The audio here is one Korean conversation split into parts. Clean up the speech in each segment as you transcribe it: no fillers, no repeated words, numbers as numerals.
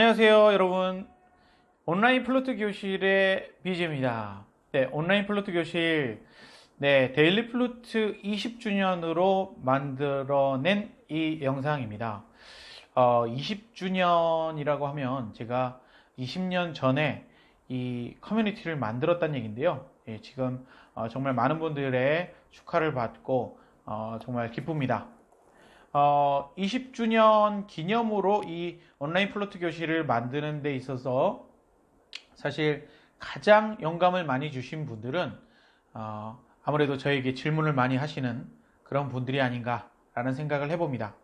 안녕하세요, 여러분. 온라인 플루트 교실의 BJ입니다. 네, 온라인 플루트 교실, 데일리 플루트 20주년으로 만들어낸 이 영상입니다. 20주년이라고 하면 제가 20년 전에 이 커뮤니티를 만들었다는 얘기인데요. 지금 정말 많은 분들의 축하를 받고 정말 기쁩니다. 20주년 기념으로 이 온라인 플로트 교실을 만드는 데 있어서 사실 가장 영감을 많이 주신 분들은 아무래도 저에게 질문을 많이 하시는 그런 분들이 아닌가라는 생각을 해봅니다.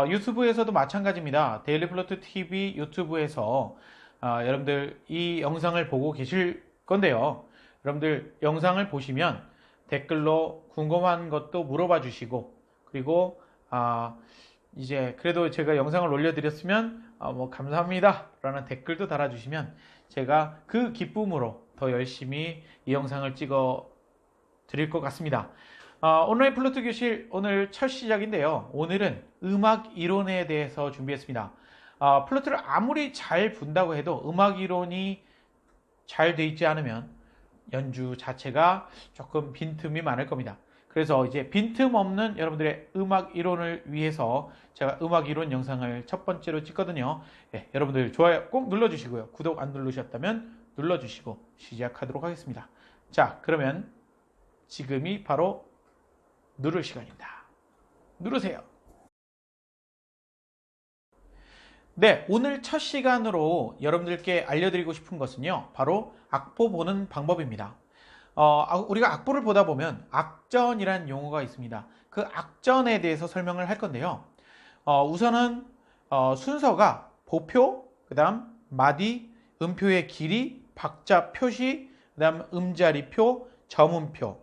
유튜브에서도 마찬가지입니다. 데일리 플로트 TV 유튜브에서 여러분들 이 영상을 보고 계실 건데요. 여러분들 영상을 보시면 댓글로 궁금한 것도 물어봐 주시고, 그리고 이제 그래도 제가 영상을 올려드렸으면 뭐 감사합니다 라는 댓글도 달아주시면 제가 그 기쁨으로 더 열심히 이 영상을 찍어 드릴 것 같습니다. 온라인 플루트 교실 오늘 첫 시작인데요. 오늘은 음악 이론에 대해서 준비했습니다. 플루트를 아무리 잘 분다고 해도 음악 이론이 잘 돼 있지 않으면 연주 자체가 조금 빈틈이 많을 겁니다. 그래서 이제 빈틈없는 여러분들의 음악 이론을 위해서 제가 음악 이론 영상을 첫 번째로 찍거든요. 여러분들 좋아요 꼭 눌러주시고요. 구독 안 누르셨다면 눌러주시고 시작하도록 하겠습니다. 자, 그러면 지금이 바로 누를 시간입니다. 누르세요. 네, 오늘 첫 시간으로 여러분들께 알려드리고 싶은 것은요, 바로 악보 보는 방법입니다. 우리가 악보를 보다 보면 악전이라는 용어가 있습니다. 그 악전에 대해서 설명을 할 건데요. 우선은 순서가 보표, 그 다음 마디, 음표의 길이, 박자 표시, 그 다음 음자리표, 저음표,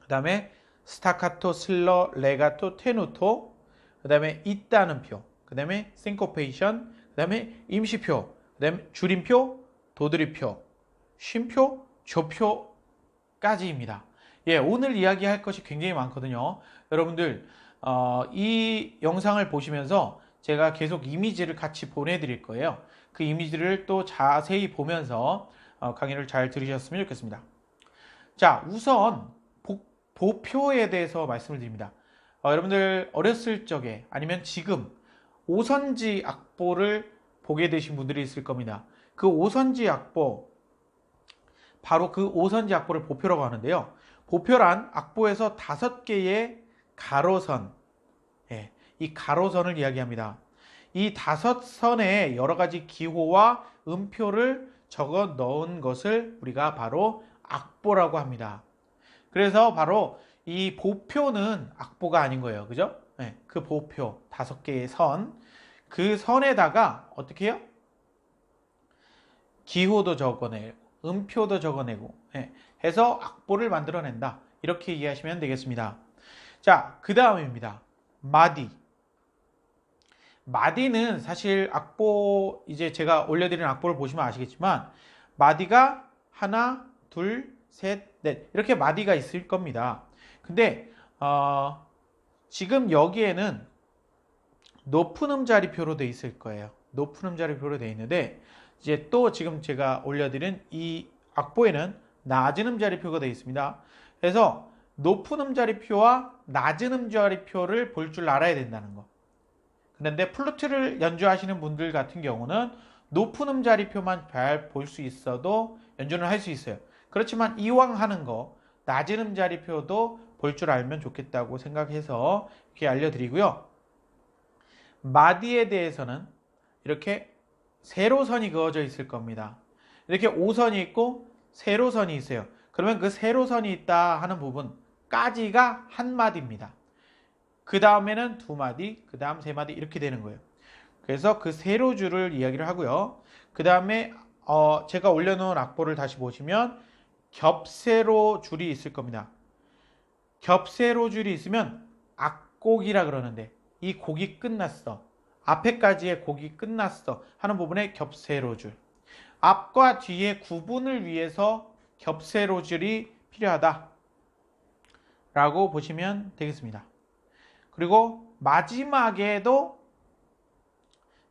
그 다음에 스타카토, 슬러, 레가토, 테누토, 그 다음에 있다는 표, 그 다음에 싱코페이션, 그 다음에 임시표, 그 다음에 줄임표, 도드리표, 쉼표, 조표까지입니다. 오늘 이야기할 것이 굉장히 많거든요. 여러분들 이 영상을 보시면서 제가 계속 이미지를 같이 보내드릴 거예요. 그 이미지를 또 자세히 보면서 강의를 잘 들으셨으면 좋겠습니다. 자, 우선 보표에 대해서 말씀을 드립니다. 여러분들 어렸을 적에 아니면 지금 오선지 악보를 보게 되신 분들이 있을 겁니다. 그 오선지 악보, 바로 그 오선지 악보를 보표라고 하는데요. 보표란 악보에서 5개의 가로선, 이 가로선을 이야기합니다. 이 5선의 여러 가지 기호와 음표를 적어 넣은 것을 우리가 바로 악보라고 합니다. 그래서 바로 이 보표는 악보가 아닌 거예요. 그죠? 그 보표 5개의 선, 그 선에다가 어떻게 해요? 기호도 적어내고 음표도 적어내고 해서 악보를 만들어낸다. 이렇게 이해하시면 되겠습니다. 자, 그 다음입니다. 마디. 마디는 사실 악보, 이제 제가 올려드린 악보를 보시면 아시겠지만 마디가 하나, 둘, 셋, 넷 이렇게 마디가 있을 겁니다. 근데 지금 여기에는 높은 음자리표로 되어 있을 거예요. 높은 음자리표로 되어 있는데 이제 또 지금 제가 올려드린 이 악보에는 낮은 음자리표가 되어 있습니다. 그래서 높은 음자리표와 낮은 음자리표를 볼 줄 알아야 된다는 거. 그런데 플루트를 연주하시는 분들 같은 경우는 높은 음자리표만 잘 볼 수 있어도 연주를 할 수 있어요. 그렇지만 이왕 하는 거 낮은 음자리표도 볼 줄 알면 좋겠다고 생각해서 이렇게 알려드리고요. 마디에 대해서는 이렇게 세로선이 그어져 있을 겁니다. 이렇게 5선이 있고 세로선이 있어요. 그러면 그 세로선이 있다 하는 부분까지가 한 마디입니다. 그 다음에는 2마디, 그 다음 3마디 이렇게 되는 거예요. 그래서 그 세로줄을 이야기를 하고요. 그 다음에 제가 올려놓은 악보를 다시 보시면 겹세로줄이 있을 겁니다. 겹세로줄이 있으면 악곡이라 그러는데 이 곡이 끝났어. 앞에까지의 곡이 끝났어 하는 부분에 겹세로줄. 앞과 뒤의 구분을 위해서 겹세로줄이 필요하다 라고 보시면 되겠습니다. 그리고 마지막에도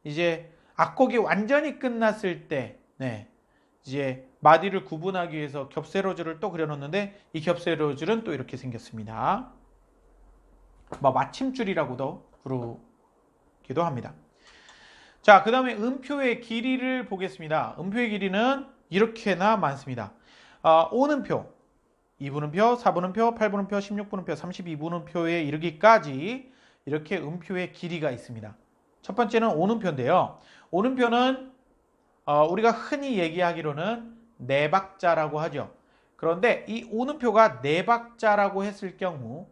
이제 악곡이 완전히 끝났을 때, 네, 이제 마디를 구분하기 위해서 겹세로줄을 또 그려놓는데 이 겹세로줄은 또 이렇게 생겼습니다. 뭐 마침줄이라고도 부르기도 합니다. 자, 그 다음에 음표의 길이를 보겠습니다. 음표의 길이는 이렇게나 많습니다. 5분음표, 2분음표, 4분음표, 8분음표, 16분음표, 32분음표에 이르기까지 이렇게 음표의 길이가 있습니다. 첫 번째는 5분음표인데요. 5분음표는 우리가 흔히 얘기하기로는 4박자라고 하죠. 그런데 이 5분음표가 4박자라고 했을 경우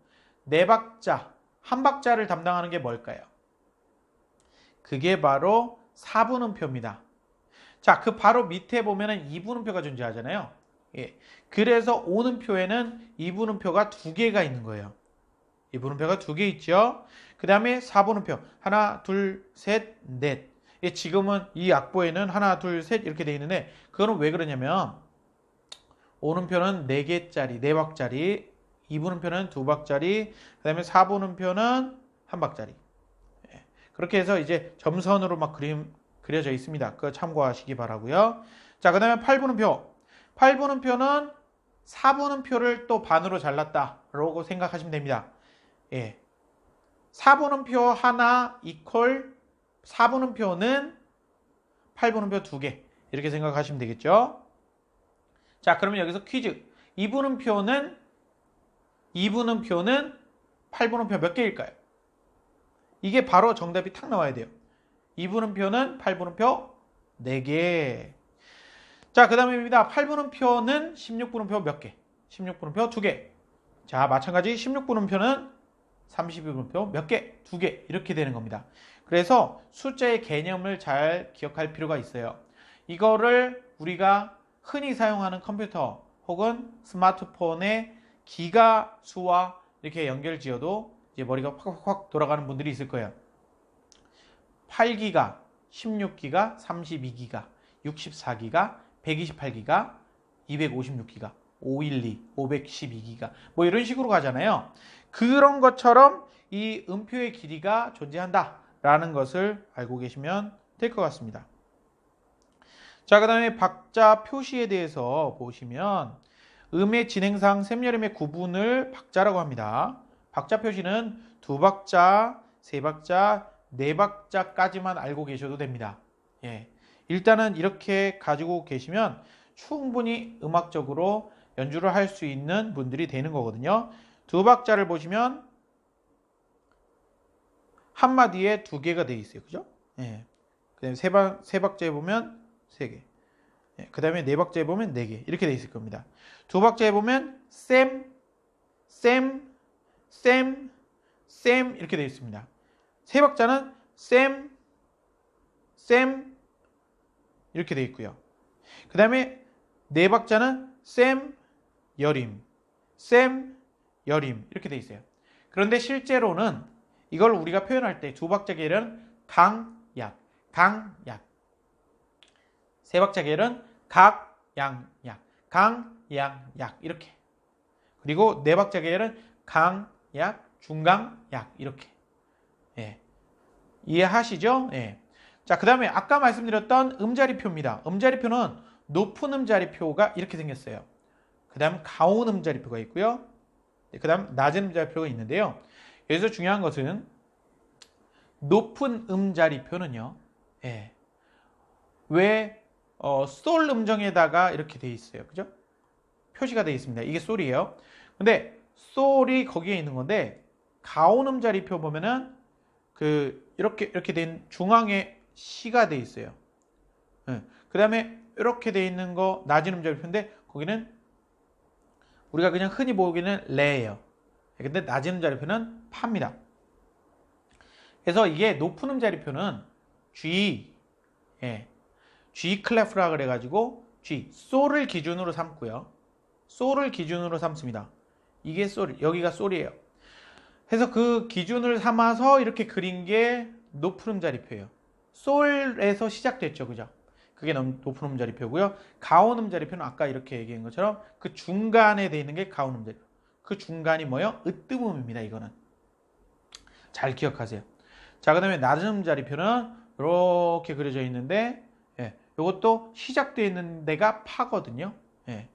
4박자, 한 박자를 담당하는 게 뭘까요? 그게 바로 4분음표입니다. 자, 그 바로 밑에 보면은 2분음표가 존재하잖아요. 예. 그래서 5분음표에는 2분음표가 2개가 있는 거예요. 2분음표가 2개 있죠. 그 다음에 4분음표. 하나, 둘, 셋, 넷. 예, 지금은 이 악보에는 하나, 둘, 셋 이렇게 돼 있는데 그거는 왜 그러냐면 5분음표는 4개짜리, 4박짜리, 2분음표는 2박짜리, 그 다음에 4분음표는 1박짜리. 그렇게 해서 이제 점선으로 막 그려져 있습니다. 그거 참고하시기 바라고요. 자, 그 다음에 8분음표. 8분음표는 4분음표를 또 반으로 잘랐다라고 생각하시면 됩니다. 예. 4분음표 하나 이퀄 4분음표는 8분음표 2개. 이렇게 생각하시면 되겠죠. 자, 그러면 여기서 퀴즈. 2분음표는 8분음표 몇 개일까요? 이게 바로 정답이 탁 나와야 돼요. 2분음표는 8분음표 4개. 자, 그 다음입니다. 8분음표는 16분음표 몇 개? 16분음표 2개. 자, 마찬가지 16분음표는 32분음표 몇 개? 2개. 이렇게 되는 겁니다. 그래서 숫자의 개념을 잘 기억할 필요가 있어요. 이거를 우리가 흔히 사용하는 컴퓨터 혹은 스마트폰의 기가 수와 이렇게 연결 지어도 이제 머리가 확확 돌아가는 분들이 있을 거예요. 8기가, 16기가, 32기가, 64기가, 128기가, 256기가, 512, 512기가 뭐 이런 식으로 가잖아요. 그런 것처럼 이 음표의 길이가 존재한다라는 것을 알고 계시면 될 것 같습니다. 자, 그 다음에 박자 표시에 대해서 보시면 음의 진행상 셈여름의 구분을 박자라고 합니다. 박자 표시는 2박자, 3박자, 4박자까지만 알고 계셔도 됩니다. 예. 일단은 이렇게 가지고 계시면 충분히 음악적으로 연주를 할 수 있는 분들이 되는 거거든요. 2박자를 보시면 한마디에 2개가 되어 있어요. 그죠? 예. 그 다음에 3박자에 보면 3개. 예. 그 다음에 4박자에 보면 4개. 이렇게 되어 있을 겁니다. 2박자에 보면 셈, 이렇게 되어 있습니다. 3박자는 셈 이렇게 되어 있고요. 그 다음에 4박자는 여림 이렇게 되어 있어요. 그런데 실제로는 이걸 우리가 표현할 때 2박자 계열은 강약 3박자 계열은 강약 이렇게. 그리고 4박자 계열은 강약 중강약 이렇게. 예. 이해하시죠? 예. 자, 그 다음에 아까 말씀드렸던 음자리표입니다. 음자리표는 높은 음자리표가 이렇게 생겼어요. 그 다음 가온 음자리표가 있고요. 그 다음 낮은 음자리표가 있는데요. 여기서 중요한 것은 높은 음자리표는요. 예. 왜 솔 음정에다가 이렇게 돼 있어요. 그죠? 표시가 되어 있습니다. 이게 솔이에요. 근데 솔이 거기에 있는 건데 가온 음자리표 보면은 이렇게 된 중앙에 시가 돼 있어요. 그 다음에 이렇게 돼 있는 거 낮은 음자리표인데 거기는 우리가 그냥 흔히 보기는 레예요. 근데 낮은 음자리표는 파입니다. 그래서 이게 높은 음자리표는 G, G 클래프라 그래가지고 G, 솔을 기준으로 삼고요. 솔을 기준으로 삼습니다. 이게 솔, 여기가 솔이에요. 그래서 그 기준을 삼아서 이렇게 그린 게 높은 음자리표예요. 솔에서 시작됐죠. 그죠? 그게 높은 음자리표고요. 가온 음자리표는 아까 이렇게 얘기한 것처럼 그 중간에 돼 있는 게 가온 음자리표. 그 중간이 뭐예요? 으뜸음입니다. 이거는. 잘 기억하세요. 자, 그 다음에 낮은 음자리표는 이렇게 그려져 있는데, 예, 이것도 시작되어 있는 데가 파거든요. 예,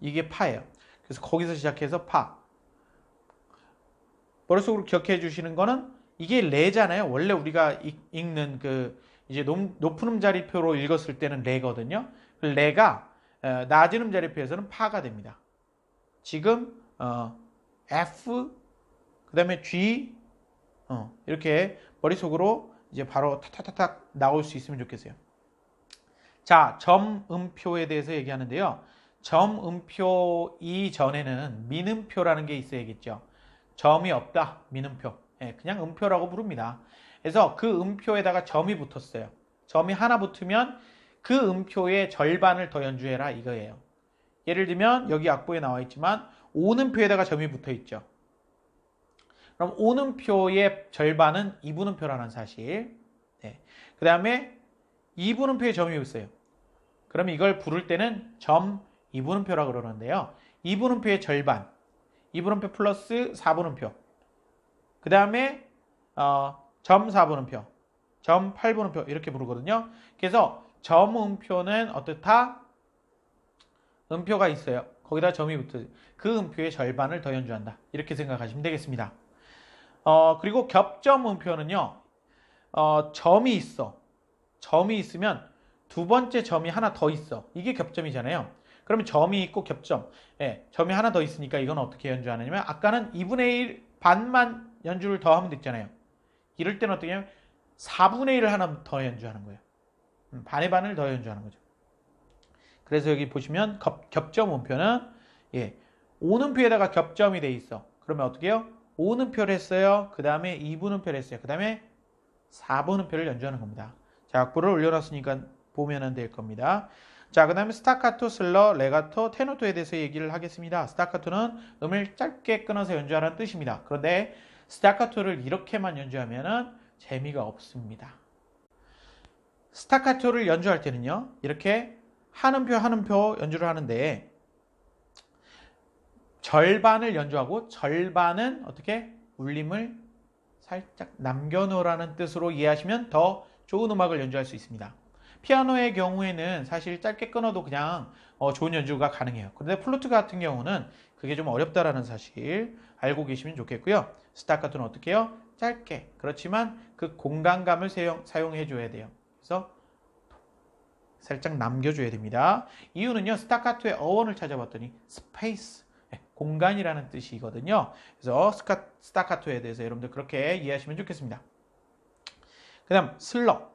이게 파예요. 그래서 거기서 시작해서 파. 머릿속으로 기억해 주시는 거는 이게 레잖아요. 원래 우리가 읽는 그 이제 높은 음자리표로 읽었을 때는 레거든요. 그 레가 낮은 음자리표에서는 파가 됩니다. 지금 F 그다음에 G 이렇게 머릿속으로 이제 바로 탁탁탁탁 나올 수 있으면 좋겠어요. 자, 점음표에 대해서 얘기하는데요. 점음표 이전에는 민음표라는 게 있어야겠죠. 점이 없다, 민음표. 예, 그냥 음표라고 부릅니다. 그래서 그 음표에다가 점이 붙었어요. 점이 하나 붙으면 그 음표의 절반을 더 연주해라 이거예요. 예를 들면 여기 악보에 나와 있지만 오음표에다가 점이 붙어 있죠. 그럼 오음표의 절반은 이분음표라는 사실. 네. 그 다음에 이분음표에 점이 있어요. 그럼 이걸 부를 때는 점 이분음표라고 그러는데요. 이분음표의 절반, 이분음표 플러스 4분음표. 그 다음에 점 4분음표, 점 8분음표 이렇게 부르거든요. 그래서 점음표는 어떻다? 음표가 있어요. 거기다 점이 붙어요. 그 음표의 절반을 더 연주한다. 이렇게 생각하시면 되겠습니다. 그리고 겹점음표는요. 점이 있어. 점이 있으면 두 번째 점이 하나 더 있어. 이게 겹점이잖아요. 그러면 점이 있고 겹점. 예, 점이 하나 더 있으니까 이건 어떻게 연주하느냐면 아까는 2분의 1 반만 연주를 더 하면 됐잖아요. 이럴 때는 어떻게 하냐면 4분의 1을 하나 더 연주하는 거예요. 반의 반을 더 연주하는 거죠. 그래서 여기 보시면 겹점 음표는 예, 오음표에다가 겹점이 돼 있어. 그러면 어떻게 해요? 오음표를 했어요. 그 다음에 2분음표를 했어요. 그 다음에 4분음표를 연주하는 겁니다. 자, 악보를 올려놨으니까 보면 될 겁니다. 자, 그 다음에 스타카토, 슬러, 레가토, 테노토에 대해서 얘기를 하겠습니다. 스타카토는 음을 짧게 끊어서 연주하라는 뜻입니다. 그런데 스타카토를 이렇게만 연주하면 재미가 없습니다. 스타카토를 연주할 때는요. 이렇게 한 음표 한 음표 연주를 하는데 절반을 연주하고 절반은 어떻게 울림을 살짝 남겨놓으라는 뜻으로 이해하시면 더 좋은 음악을 연주할 수 있습니다. 피아노의 경우에는 사실 짧게 끊어도 그냥 좋은 연주가 가능해요. 그런데 플루트 같은 경우는 그게 좀 어렵다라는 사실 알고 계시면 좋겠고요. 스타카토는 어떻게 해요? 짧게. 그렇지만 그 공간감을 사용해 줘야 돼요. 그래서 살짝 남겨줘야 됩니다. 이유는요. 스타카토의 어원을 찾아봤더니 스페이스, 공간이라는 뜻이거든요. 그래서 스타카토에 대해서 여러분들 그렇게 이해하시면 좋겠습니다. 그 다음 슬러.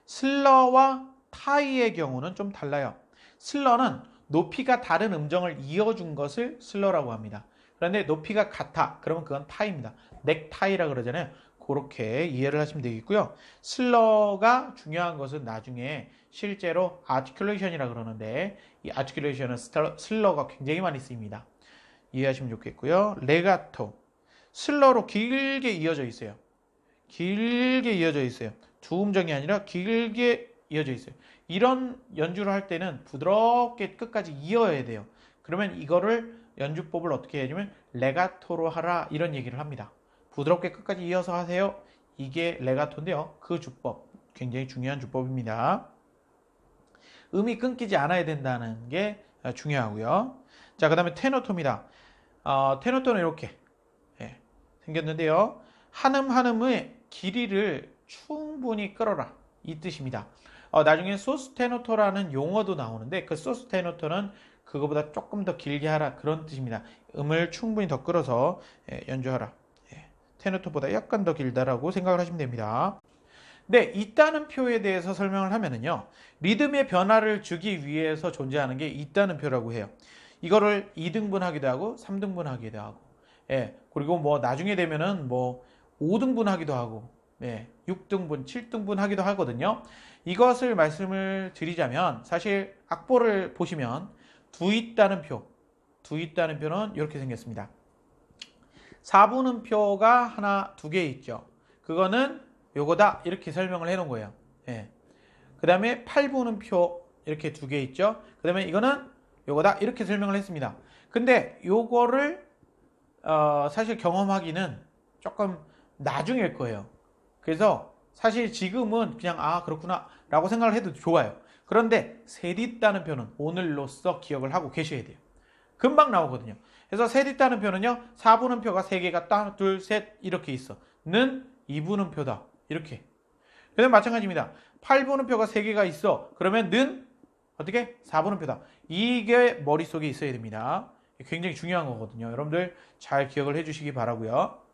슬러와 타이의 경우는 좀 달라요. 슬러는 높이가 다른 음정을 이어준 것을 슬러라고 합니다. 그런데 높이가 같아. 그러면 그건 타이입니다. 넥타이라 그러잖아요. 그렇게 이해를 하시면 되겠고요. 슬러가 중요한 것은 나중에 실제로 아티큘레이션이라 그러는데 이 아티큘레이션은 슬러가 굉장히 많이 쓰입니다. 이해하시면 좋겠고요. 레가토. 슬러로 길게 이어져 있어요. 길게 이어져 있어요. 두 음정이 아니라 길게 이어져 있어요. 이런 연주를 할 때는 부드럽게 끝까지 이어야 돼요. 그러면 이거를 연주법을 어떻게 해야냐면 레가토로 하라 이런 얘기를 합니다. 부드럽게 끝까지 이어서 하세요. 이게 레가토인데요. 그 주법 굉장히 중요한 주법입니다. 음이 끊기지 않아야 된다는 게 중요하고요. 자, 그 다음에 테노토입니다. 테노토는 이렇게 생겼는데요. 한음 한음의 길이를 충분히 끌어라 이 뜻입니다. 나중에 소스테노토라는 용어도 나오는데 그 소스테노토는 그거보다 조금 더 길게 하라 그런 뜻입니다. 음을 충분히 더 끌어서 연주하라. 테노토보다 약간 더 길다라고 생각을 하시면 됩니다. 네, 있다는 표에 대해서 설명을 하면은요. 리듬의 변화를 주기 위해서 존재하는 게 있다는 표라고 해요. 이거를 2등분 하기도 하고 3등분 하기도 하고 그리고 뭐 나중에 되면은 뭐 5등분 하기도 하고 6등분, 7등분 하기도 하거든요. 이것을 말씀을 드리자면 사실 악보를 보시면 두 있다는 표는 이렇게 생겼습니다. 4분음표가 하나, 두 개 있죠. 그거는 요거다 이렇게 설명을 해 놓은 거예요. 그 다음에 8분음표 이렇게 두 개 있죠. 그 다음에 이거는 요거다 이렇게 설명을 했습니다. 근데 요거를 사실 경험하기는 조금 나중일 거예요. 그래서 사실 지금은 그냥 아 그렇구나 라고 생각을 해도 좋아요. 그런데 셋 있다는 표는 오늘로써 기억을 하고 계셔야 돼요. 금방 나오거든요. 그래서 셋 있다는 표는요. 4분음표가 3개가 딱, 둘, 셋 이렇게 있어. 는 2분음표다. 이렇게. 그다음 마찬가지입니다. 8분음표가 3개가 있어. 그러면 는 어떻게? 4분음표다. 이게 머릿속에 있어야 됩니다. 굉장히 중요한 거거든요. 여러분들 잘 기억을 해주시기 바라고요.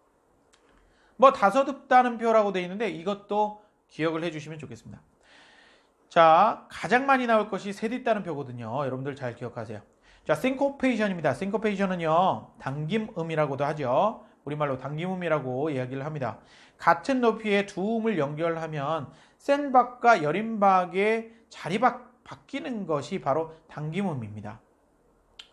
뭐 다섯 없다는 표라고 되어 있는데 이것도 기억을 해주시면 좋겠습니다. 자, 가장 많이 나올 것이 셋 있다는 표거든요. 여러분들 잘 기억하세요. 자, syncopation입니다. syncopation은요, 당김음이라고도 하죠. 우리말로 당김음이라고 이야기를 합니다. 같은 높이의 두 음을 연결하면 센 박과 여린 박의 자리 바뀌는 것이 바로 당김음입니다.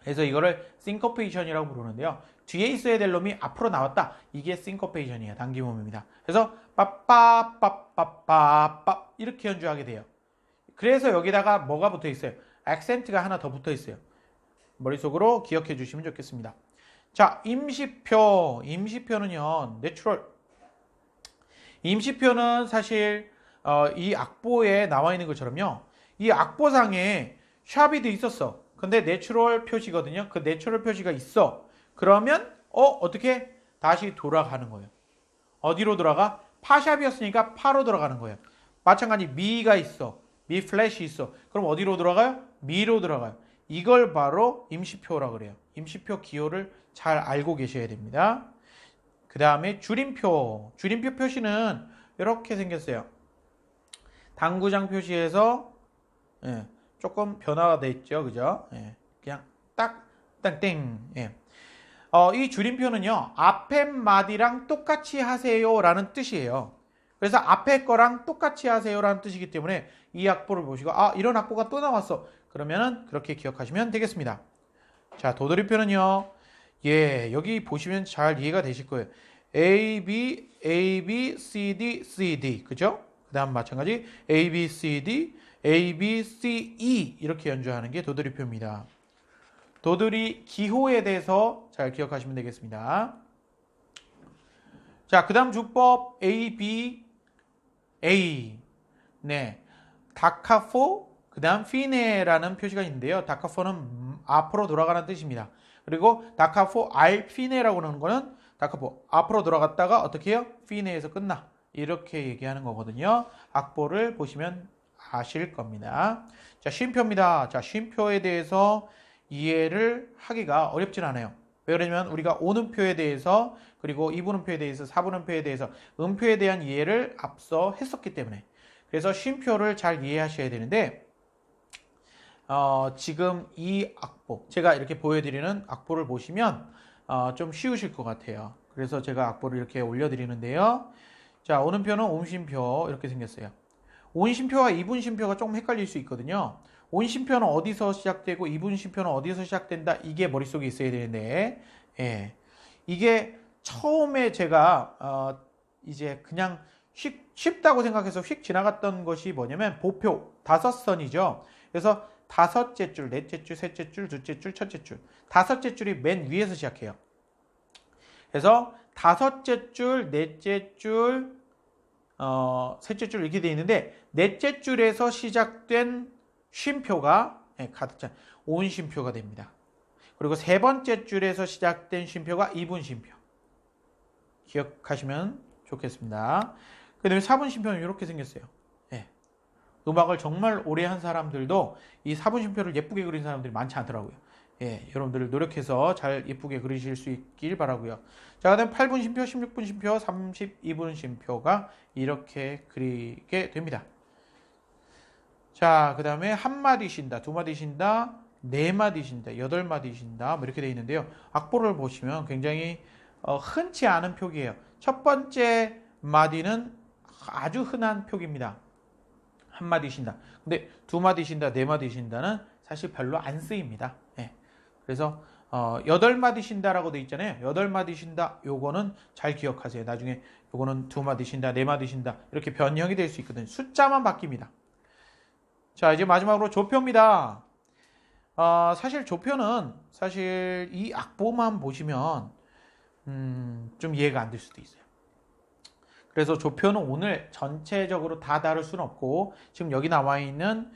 그래서 이거를 syncopation이라고 부르는데요. 뒤에 있어야 될 놈이 앞으로 나왔다. 이게 syncopation이에요. 당김음입니다. 그래서 빠빠빠빠빠빠 이렇게 연주하게 돼요. 그래서 여기다가 뭐가 붙어 있어요? 액센트가 하나 더 붙어 있어요. 머릿속으로 기억해 주시면 좋겠습니다. 자, 임시표. 임시표는요, 내추럴. 임시표는 사실 이 악보에 나와 있는 것처럼요. 이 악보상에 샵이 돼 있었어. 근데 내추럴 표시거든요. 그 내추럴 표시가 있어. 그러면 어떻게 다시 돌아가는 거예요. 어디로 돌아가? 파샵이었으니까 파로 돌아가는 거예요. 마찬가지 미가 있어. 미 플래시 있어. 그럼 어디로 돌아가요? 미로 들어가요. 이걸 바로 임시표라고 그래요. 임시표 기호를 잘 알고 계셔야 됩니다. 그 다음에 줄임표. 줄임표 표시는 이렇게 생겼어요. 당구장 표시에서 조금 변화가 돼 있죠. 그죠? 그냥 딱, 땡. 이 줄임표는요. 앞에 마디랑 똑같이 하세요 라는 뜻이에요. 그래서 앞에 거랑 똑같이 하세요 라는 뜻이기 때문에 이 악보를 보시고 이런 악보가 또 나왔어. 그러면은 그렇게 기억하시면 되겠습니다. 자, 도돌이표는요. 여기 보시면 잘 이해가 되실 거예요. A, B, A, B, C, D, C, D. 그죠? 그 다음 마찬가지 A, B, C, D, A, B, C, E 이렇게 연주하는 게 도돌이표입니다. 도돌이 기호에 대해서 잘 기억하시면 되겠습니다. 자, 그 다음 주법 A, B, A. 네. 다카포, 그 다음 피네라는 표시가 있는데요. 다카포는 앞으로 돌아가는 뜻입니다. 그리고 다카포 알피네라고 하는 거는 다카포 앞으로 돌아갔다가 어떻게 해요? 피네에서 끝나. 이렇게 얘기하는 거거든요. 악보를 보시면 아실 겁니다. 자, 쉼표입니다. 자, 쉼표에 대해서 이해를 하기가 어렵진 않아요. 왜 그러냐면 우리가 오음표에 대해서 그리고 이분음표에 대해서 사분음표에 대해서 음표에 대한 이해를 앞서 했었기 때문에 그래서 쉼표를 잘 이해하셔야 되는데 지금 이 악보 제가 이렇게 보여드리는 악보를 보시면 좀 쉬우실 것 같아요. 그래서 제가 악보를 이렇게 올려드리는데요. 자, 오음표는 오음쉼표 이렇게 생겼어요. 온쉼표와 이분쉼표가 조금 헷갈릴 수 있거든요. 온쉼표는 어디서 시작되고 이분쉼표는 어디서 시작된다. 이게 머릿속에 있어야 되는데 이게 처음에 제가 이제 그냥 쉽다고 생각해서 휙 지나갔던 것이 뭐냐면 보표 5선이죠. 그래서 다섯째 줄, 넷째 줄, 셋째 줄, 둘째 줄, 첫째 줄. 다섯째 줄이 맨 위에서 시작해요. 그래서 다섯째 줄, 넷째 줄, 셋째 줄 이렇게 되어 있는데 넷째 줄에서 시작된 쉼표가 가득 찬 온쉼표가 됩니다. 그리고 세 번째 줄에서 시작된 쉼표가 이분쉼표. 기억하시면 좋겠습니다. 그 다음에 4분 쉼표는 이렇게 생겼어요. 음악을 정말 오래 한 사람들도 이 4분 쉼표를 예쁘게 그린 사람들이 많지 않더라고요. 여러분들 노력해서 잘 예쁘게 그리실 수 있길 바라고요. 자, 그 다음 8분 쉼표, 16분 쉼표, 32분 쉼표가 이렇게 그리게 됩니다. 자, 그 다음에 한 마디 쉰다, 두 마디 쉰다, 네 마디 쉰다, 8마디 쉰다 뭐 이렇게 되어 있는데요. 악보를 보시면 굉장히 흔치 않은 표기예요. 첫 번째 마디는 아주 흔한 표기입니다. 한 마디 쉰다. 근데 두 마디 쉰다, 네 마디 쉰다는 사실 별로 안 쓰입니다. 그래서 8마디 쉰다라고 돼 있잖아요. 8마디 쉰다. 요거는 잘 기억하세요. 나중에 요거는 2마디 쉰다, 4마디 쉰다. 이렇게 변형이 될 수 있거든요. 숫자만 바뀝니다. 자, 이제 마지막으로 조표입니다. 사실 조표는 사실 이 악보만 보시면 좀 이해가 안 될 수도 있어요. 그래서 조표는 오늘 전체적으로 다 다룰 수는 없고 지금 여기 나와 있는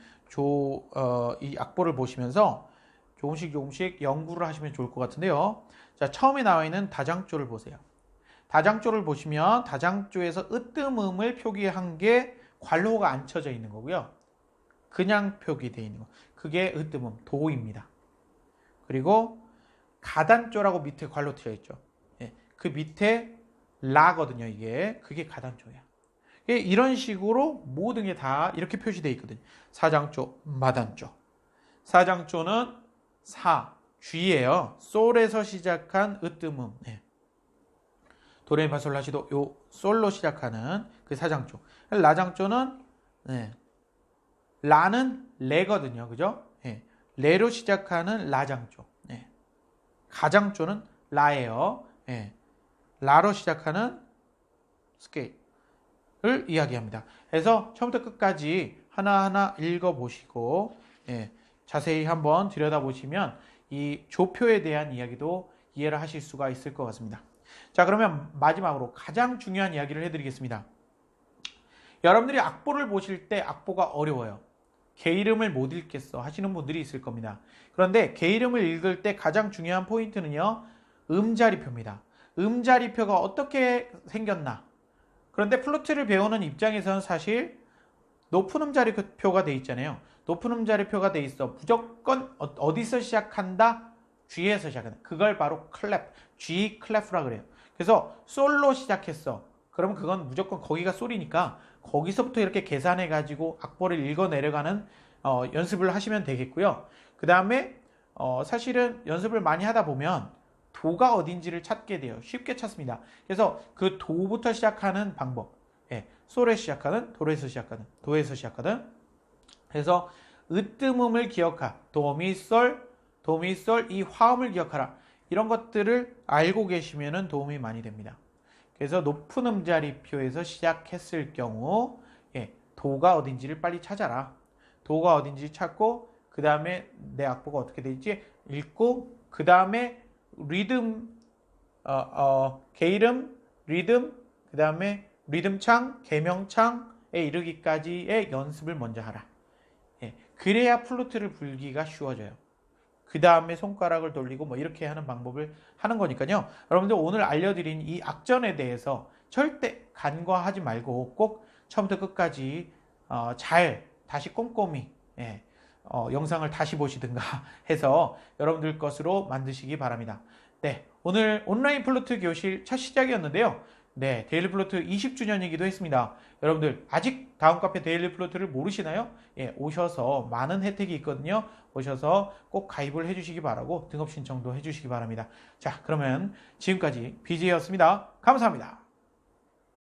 이 악보를 보시면서 조금씩 연구를 하시면 좋을 것 같은데요. 자, 처음에 나와 있는 다장조를 보세요. 다장조를 보시면 다장조에서 으뜸음을 표기한 게 괄호가 안 쳐져 있는 거고요. 그냥 표기되어 있는 거. 그게 으뜸음, 도입니다. 그리고 가단조라고 밑에 괄호 튀어 있죠. 예, 그 밑에 라거든요. 그게 가단조야. 이런 식으로 모든 게 다 이렇게 표시되어 있거든요. 사장조, 마단조. 사장조는 G예요. 솔에서 시작한 으뜸음. 예. 도레미파솔라시도 요 솔로 시작하는 그 사장조. 라장조는 라는 레거든요. 그죠? 예. 레로 시작하는 라장조. 예. 가장조는 라예요. 예. 라로 시작하는 스케일을 이야기합니다. 그래서 처음부터 끝까지 하나하나 읽어보시고 자세히 한번 들여다보시면 이 조표에 대한 이야기도 이해를 하실 수가 있을 것 같습니다. 자, 그러면 마지막으로 가장 중요한 이야기를 해드리겠습니다. 여러분들이 악보를 보실 때 악보가 어려워요. 개 이름을 못 읽겠어 하시는 분들이 있을 겁니다. 그런데 개 이름을 읽을 때 가장 중요한 포인트는요. 음자리표입니다. 음자리표가 어떻게 생겼나. 그런데 플루트를 배우는 입장에서는 사실 높은 음자리표가 돼 있잖아요. 높은 음자리표가 돼 있어. 무조건 어디서 시작한다? G에서 시작한다. 그걸 바로 클랩, G 클래프라 그래요. 그래서 솔로 시작했어. 그러면 그건 무조건 거기가 솔이니까 거기서부터 이렇게 계산해 가지고 악보를 읽어 내려가는 연습을 하시면 되겠고요. 그 다음에 사실은 연습을 많이 하다 보면 도가 어딘지를 찾게 돼요. 쉽게 찾습니다. 그래서 그 도부터 시작하는 방법. 솔에 시작하는, 도에서 시작하는, 도에서 시작하는. 그래서 으뜸음을 기억하. 도미솔, 도미솔 이 화음을 기억하라. 이런 것들을 알고 계시면 도움이 많이 됩니다. 그래서 높은 음자리표에서 시작했을 경우 도가 어딘지를 빨리 찾아라. 도가 어딘지 찾고 그 다음에 내 악보가 어떻게 되지 읽고 그 다음에 리듬, 개이름, 리듬, 그 다음에 리듬창, 개명창에 이르기까지의 연습을 먼저 하라. 그래야 플루트를 불기가 쉬워져요. 그 다음에 손가락을 돌리고 뭐 이렇게 하는 방법을 하는 거니까요. 여러분들 오늘 알려드린 이 악전에 대해서 절대 간과하지 말고 꼭 처음부터 끝까지 잘 다시 꼼꼼히 영상을 다시 보시든가 해서 여러분들 것으로 만드시기 바랍니다. 네, 오늘 온라인 플루트 교실 첫 시작이었는데요. 네, 데일리 플루트 20주년이기도 했습니다. 여러분들 아직 다음 카페 데일리 플루트를 모르시나요? 오셔서 많은 혜택이 있거든요. 오셔서 꼭 가입을 해주시기 바라고 등업 신청도 해주시기 바랍니다. 자, 그러면 지금까지 BJ였습니다. 감사합니다.